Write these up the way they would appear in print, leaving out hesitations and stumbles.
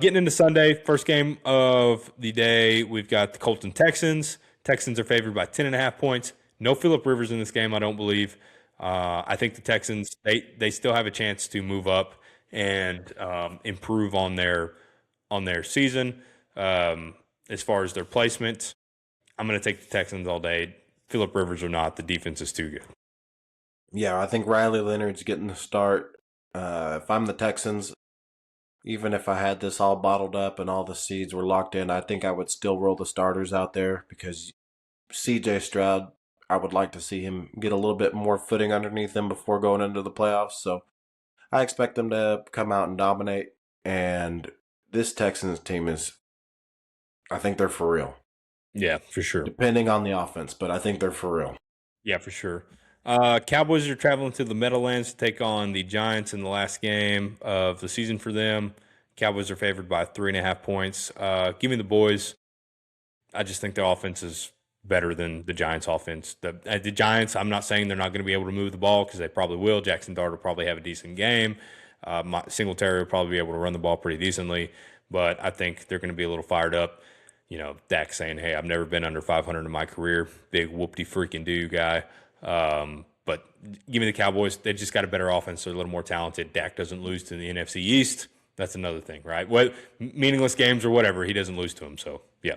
Getting into Sunday, first game of the day, we've got the Colts and Texans. Texans are favored by 10.5 points. No Phillip Rivers in this game, I don't believe. I think the Texans, they still have a chance to move up and improve on their season. As far as their placement, I'm going to take the Texans all day. Phillip Rivers or not, the defense is too good. Yeah, I think Riley Leonard's getting the start. If I'm the Texans, even if I had this all bottled up and all the seeds were locked in, I think I would still roll the starters out there because CJ Stroud, I would like to see him get a little bit more footing underneath him before going into the playoffs. So I expect them to come out and dominate. And this Texans team I think they're for real. Yeah, for sure. Depending on the offense, but I think they're for real. Yeah, for sure. Cowboys are traveling to the Meadowlands to take on the Giants in the last game of the season for them. Cowboys are favored by 3.5 points. Give me the boys. I just think the offense is better than the Giants' offense. The Giants, I'm not saying they're not going to be able to move the ball because they probably will. Jackson Dart will probably have a decent game. Singletary will probably be able to run the ball pretty decently, but I think they're going to be a little fired up. Dak saying, hey, I've never been under 500 in my career. Big whoop-de-freaking-do guy. But give me the Cowboys. They just got a better offense. They're a little more talented. Dak doesn't lose to the NFC East. That's another thing, right? Meaningless games or whatever, he doesn't lose to them. So, yeah.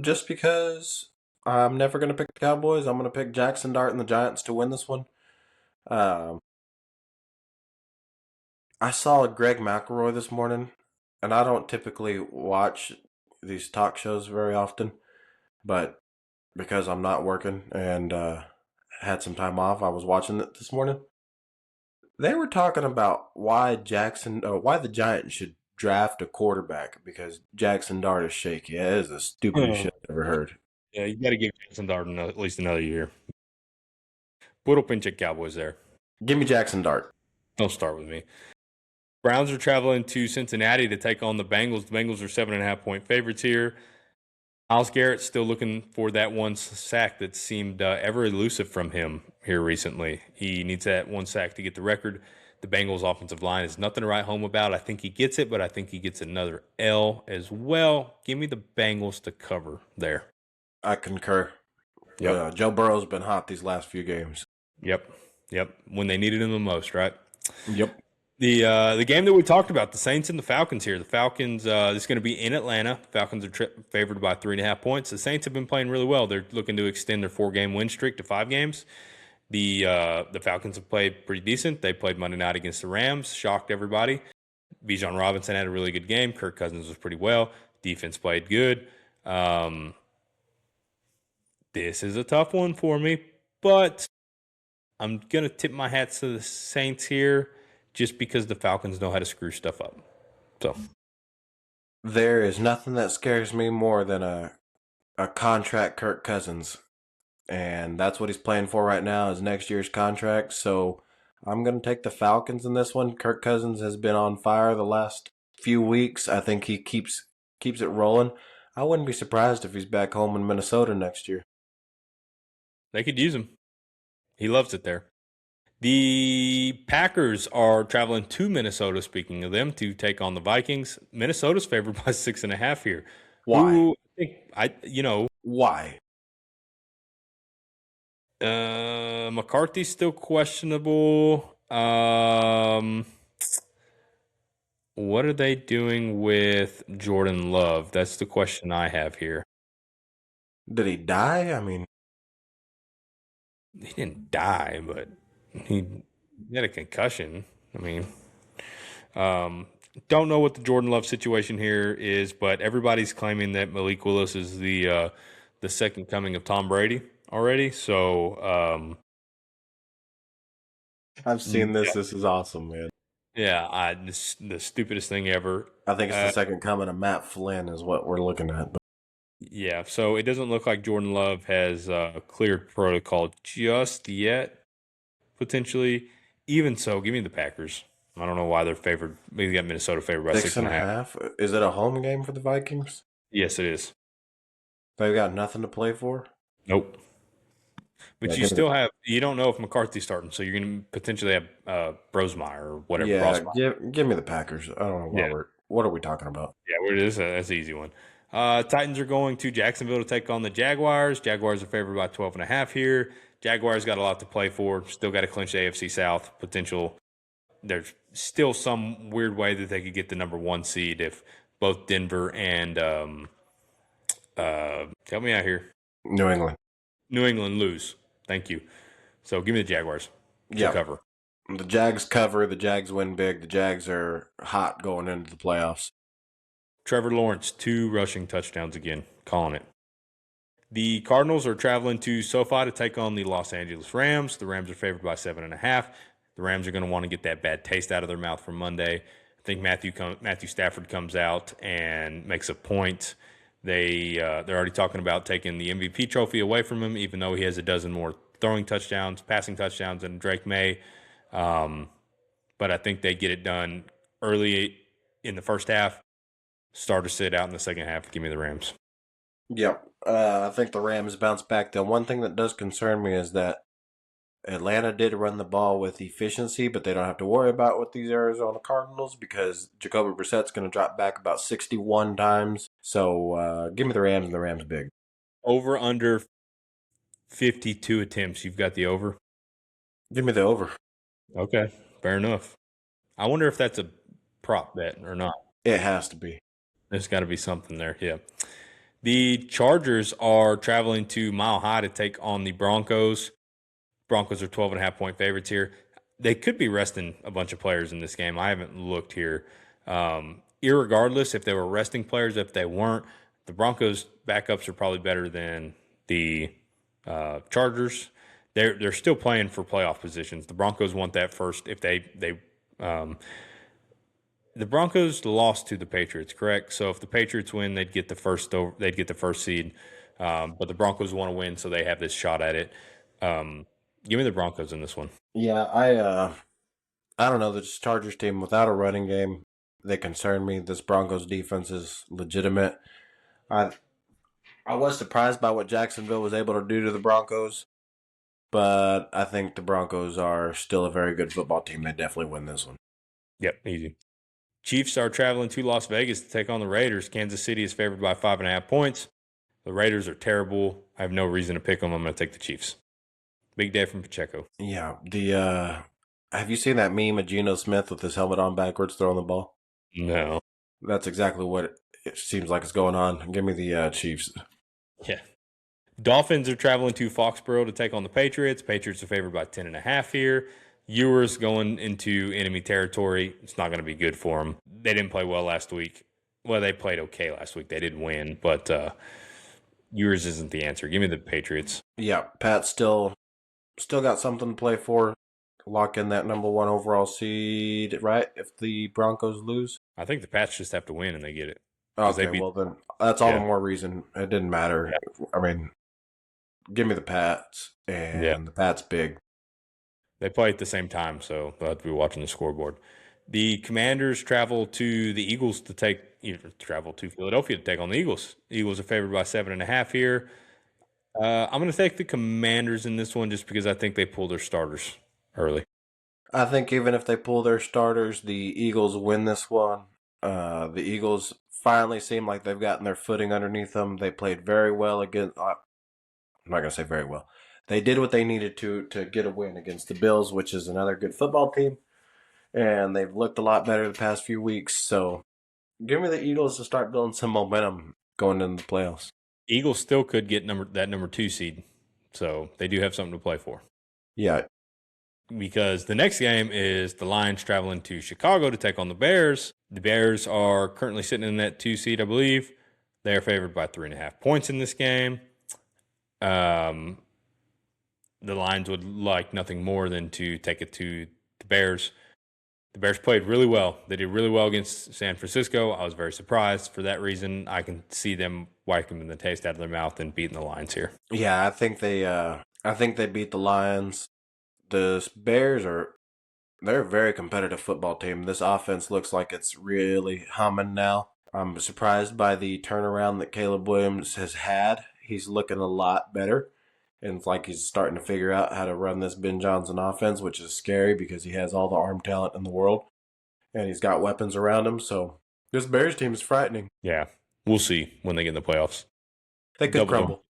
Just because I'm never going to pick the Cowboys, I'm going to pick Jackson Dart and the Giants to win this one. I saw Greg McElroy this morning, and I don't typically watch these talk shows very often, but because I'm not working and had some time off, I was watching it this morning. They were talking about why the Giants should draft a quarterback because Jackson Dart is shaky. Yeah, that is the stupidest shit I've ever heard. Yeah, you got to give Jackson Dart at least another year. Puro pinche Cowboys there. Give me Jackson Dart. Don't start with me. Browns are traveling to Cincinnati to take on the Bengals. The Bengals are 7.5 point favorites here. Myles Garrett still looking for that one sack that seemed ever elusive from him here recently. He needs that one sack to get the record. The Bengals offensive line is nothing to write home about. I think he gets it, but I think he gets another L as well. Give me the Bengals to cover there. I concur. Yep. Joe Burrow's been hot these last few games. Yep. When they needed him the most, right? Yep. The game that we talked about, the Saints and the Falcons here. The Falcons, this is going to be in Atlanta. Falcons are favored by 3.5 points. The Saints have been playing really well. They're looking to extend their 4-game win streak to 5 games. The Falcons have played pretty decent. They played Monday night against the Rams, shocked everybody. Bijan Robinson had a really good game. Kirk Cousins was pretty well. Defense played good. This is a tough one for me, but I'm going to tip my hat to the Saints here just because the Falcons know how to screw stuff up. So there is nothing that scares me more than a contract Kirk Cousins. And that's what he's playing for right now is next year's contract. So I'm going to take the Falcons in this one. Kirk Cousins has been on fire the last few weeks. I think he keeps it rolling. I wouldn't be surprised if he's back home in Minnesota next year. They could use him. He loves it there. The Packers are traveling to Minnesota, speaking of them, to take on the Vikings. Minnesota's favored by 6.5 here. Why? Why? McCarthy's still questionable. What are they doing with Jordan Love? That's the question I have here. Did he die? I mean, he didn't die, but he had a concussion. I mean, don't know what the Jordan Love situation here is, but everybody's claiming that Malik Willis is the second coming of Tom Brady already. So I've seen this. Yeah. This is awesome, man. Yeah, the stupidest thing ever. I think it's the second coming of Matt Flynn is what we're looking at. But. Yeah, so it doesn't look like Jordan Love has cleared protocol just yet, potentially. Even so, give me the Packers. I don't know why they're favored. Maybe got Minnesota favored by 6.5. Is it a home game for the Vikings? Yes, it is. They've got nothing to play for? Nope. But Yeah, you still have you don't know if McCarthy's starting, so you're going to potentially have Rosemeyer or whatever. yeah, Rossmeyer. give me the Packers. I don't know Yeah, what are we talking about? yeah, that's an easy one. Titans are going to Jacksonville to take on the Jaguars. Jaguars are favored by 12.5 here. Jaguars got a lot to play for. Still got to clinch the AFC South potential. There's still some weird way that they could get the number one seed if both Denver and help me out here, New England. New England lose. Thank you. So give me the Jaguars to Yeah, cover. the Jags cover. The Jags win big. The Jags are hot going into the playoffs. Trevor Lawrence, 2 rushing touchdowns again. Calling it. The Cardinals are traveling to SoFi to take on the Los Angeles Rams. The Rams are favored by 7.5. The Rams are going to want to get that bad taste out of their mouth from Monday. I think Matthew Stafford comes out and makes a point. They're already talking about taking the MVP trophy away from him, even though he has a dozen more throwing touchdowns, passing touchdowns than Drake May. But I think they get it done early in the first half. Start or sit out in the second half. Give me the Rams. Yep. I think the Rams bounce back. The one thing that does concern me is that Atlanta did run the ball with efficiency, but they don't have to worry about with these Arizona Cardinals because Jacoby Brissett's going to drop back about 61 times. So give me the Rams and the Rams big. Over under 52 attempts. You've got the over. Give me the over. Okay, fair enough. I wonder if that's a prop bet or not. It has to be. There's got to be something there. Yeah. The Chargers are traveling to Mile High to take on the Broncos. Broncos are 12.5 point favorites here. They could be resting a bunch of players in this game. I haven't looked here. Irregardless, if they were resting players, if they weren't, the Broncos backups are probably better than the Chargers. They're still playing for playoff positions. The Broncos want that first. If the Broncos lost to the Patriots, correct? So if the Patriots win, they'd get the first seed. But the Broncos want to win, so they have this shot at it. Give me the Broncos in this one. Yeah, I don't know. This Chargers team without a running game, they concern me. This Broncos defense is legitimate. I I was surprised by what Jacksonville was able to do to the Broncos, but I think the Broncos are still a very good football team. They definitely win this one. Yep, easy. Chiefs are traveling to Las Vegas to take on the Raiders. Kansas City is favored by 5.5 points. The Raiders are terrible. I have no reason to pick them. I'm going to take the Chiefs. Big day from Pacheco. Yeah, the have you seen that meme of Geno Smith with his helmet on backwards throwing the ball? No. That's exactly what it seems like is going on. Give me the Chiefs. Yeah. Dolphins are traveling to Foxborough to take on the Patriots. Patriots are favored by 10.5 here. Ewers going into enemy territory. It's not going to be good for them. They didn't play well last week. Well, they played okay last week. They didn't win, but Ewers isn't the answer. Give me the Patriots. Yeah, Pat still got something to play for. Lock in that number one overall seed, right? If the Broncos lose. I think the Pats just have to win and they get it. Okay, well then that's all Yeah. the more reason. It didn't matter. I mean, give me the Pats, and the Pats big. They play at the same time, so they'll have to be watching the scoreboard. The Commanders travel to the Eagles to travel to Philadelphia to take on the Eagles. Eagles are favored by 7.5 here. I'm going to take the Commanders in this one just because I think they pull their starters early. I think even if they pull their starters, the Eagles win this one. The Eagles finally seem like they've gotten their footing underneath them. They played very well against. I'm not going to say very well. They did what they needed to get a win against the Bills, which is another good football team, and they've looked a lot better the past few weeks. So, give me the Eagles to start building some momentum going into the playoffs. Eagles still could get that number 2 seed, so they do have something to play for. Yeah, because the next game is the Lions traveling to Chicago to take on the Bears. The Bears are currently sitting in that 2 seed, I believe. They are favored by 3.5 points in this game. The Lions would like nothing more than to take it to the Bears. The Bears played really well. They did really well against San Francisco. I was very surprised. For that reason, I can see them wiping the taste out of their mouth and beating the Lions here. Yeah, I think they beat the Lions. The Bears they're a very competitive football team. This offense looks like it's really humming now. I'm surprised by the turnaround that Caleb Williams has had. He's looking a lot better. And it's like he's starting to figure out how to run this Ben Johnson offense, which is scary because he has all the arm talent in the world and he's got weapons around him. So this Bears team is frightening. Yeah, we'll see when they get in the playoffs. They could crumble.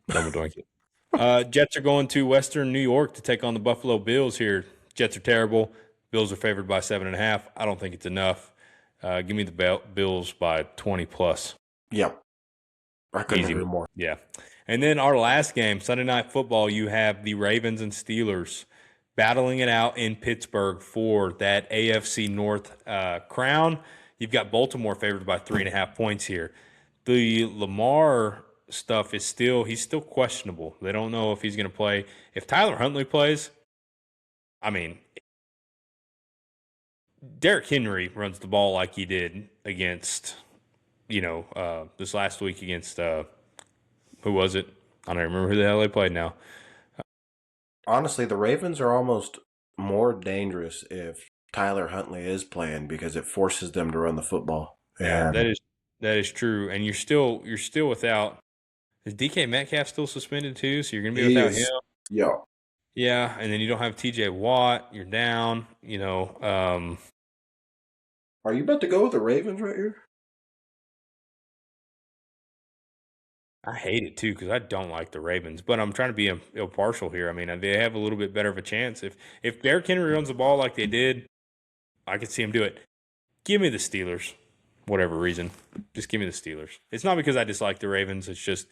Double doink it. Jets are going to Western New York to take on the Buffalo Bills here. Jets are terrible. Bills are favored by 7.5. I don't think it's enough. Give me the Bills by 20 plus. Yep. I couldn't Easy. agree more. Yeah. And then our last game, Sunday Night Football, you have the Ravens and Steelers battling it out in Pittsburgh for that AFC North crown. You've got Baltimore favored by 3.5 points here. The Lamar stuff is he's still questionable. They don't know if he's going to play. If Tyler Huntley plays, I mean, Derrick Henry runs the ball like he did against, this last week against, who was it? I don't remember who the hell they played now. Honestly, the Ravens are almost more dangerous if Tyler Huntley is playing because it forces them to run the football. Yeah, that is true. And you're still without. Is DK Metcalf still suspended too? So you're going to be without him. Yeah. Yeah, and then you don't have TJ Watt. You're down. Are you about to go with the Ravens right here? I hate it too because I don't like the Ravens, but I'm trying to be impartial here. I mean, they have a little bit better of a chance if Derrick Henry runs the ball like they did. I could see him do it. Give me the Steelers, whatever reason. Just give me the Steelers. It's not because I dislike the Ravens. It's just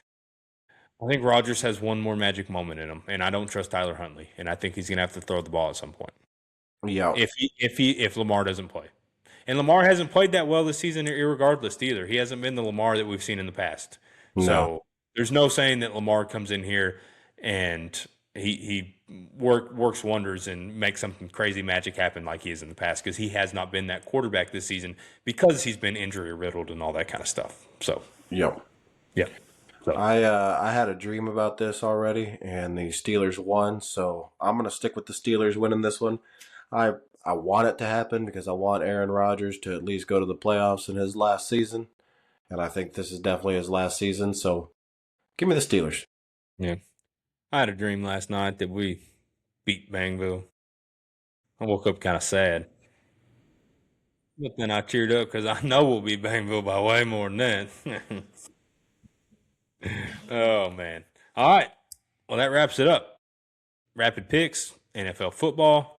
I think Rodgers has one more magic moment in him, and I don't trust Tyler Huntley, and I think he's gonna have to throw the ball at some point. Yeah. If Lamar doesn't play, and Lamar hasn't played that well this season, irregardless either. He hasn't been the Lamar that we've seen in the past. No. So there's no saying that Lamar comes in here and he works wonders and makes something crazy magic happen like he is in the past because he has not been that quarterback this season because he's been injury riddled and all that kind of stuff. So Yep. yeah. So. I had a dream about this already, and the Steelers won, so I'm gonna stick with the Steelers winning this one. I want it to happen because I want Aaron Rodgers to at least go to the playoffs in his last season, and I think this is definitely his last season. So give me the Steelers. Yeah. I had a dream last night that we beat Bangville. I woke up kind of sad. But then I cheered up because I know we'll beat Bangville by way more than that. Oh, man. All right. Well, that wraps it up. Rapid picks, NFL football.